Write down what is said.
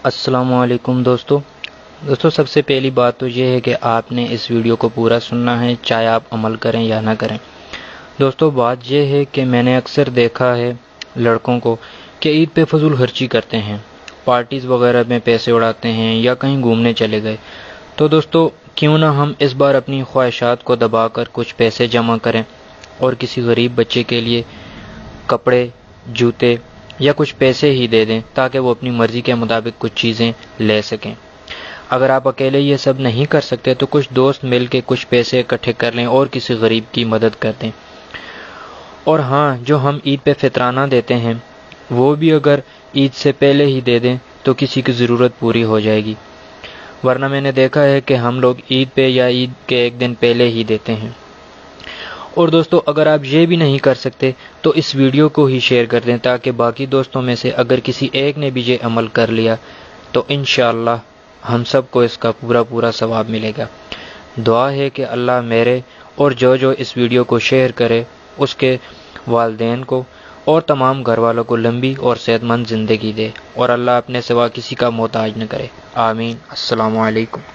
السلام علیکم دوستو سب سے پہلی بات تو یہ ہے کہ آپ نے اس ویڈیو کو پورا سننا ہے، چاہے آپ عمل کریں یا نہ کریں۔ دوستو بات یہ ہے کہ میں نے اکثر دیکھا ہے لڑکوں کو کہ عید پہ فضول خرچی کرتے ہیں، پارٹیز وغیرہ میں پیسے اڑاتے ہیں یا کہیں گھومنے چلے گئے۔ تو دوستو کیوں نہ ہم اس بار اپنی خواہشات کو دبا کر کچھ پیسے جمع کریں اور کسی غریب بچے کے لیے کپڑے، جوتے یا کچھ پیسے ہی دے دیں تاکہ وہ اپنی مرضی کے مطابق کچھ چیزیں لے سکیں۔ اگر آپ اکیلے یہ سب نہیں کر سکتے تو کچھ دوست مل کے کچھ پیسے اکٹھے کر لیں اور کسی غریب کی مدد کر دیں۔ اور ہاں، جو ہم عید پہ فطرانہ دیتے ہیں وہ بھی اگر عید سے پہلے ہی دے دیں تو کسی کی ضرورت پوری ہو جائے گی، ورنہ میں نے دیکھا ہے کہ ہم لوگ عید پہ یا عید کے ایک دن پہلے ہی دیتے ہیں۔ اور دوستو اگر آپ یہ بھی نہیں کر سکتے تو اس ویڈیو کو ہی شیئر کر دیں تاکہ باقی دوستوں میں سے اگر کسی ایک نے بھی یہ عمل کر لیا تو انشاءاللہ ہم سب کو اس کا پورا ثواب ملے گا۔ دعا ہے کہ اللہ میرے اور جو اس ویڈیو کو شیئر کرے اس کے والدین کو اور تمام گھر والوں کو لمبی اور صحت مند زندگی دے، اور اللہ اپنے سوا کسی کا محتاج نہ کرے، آمین۔ السلام علیکم۔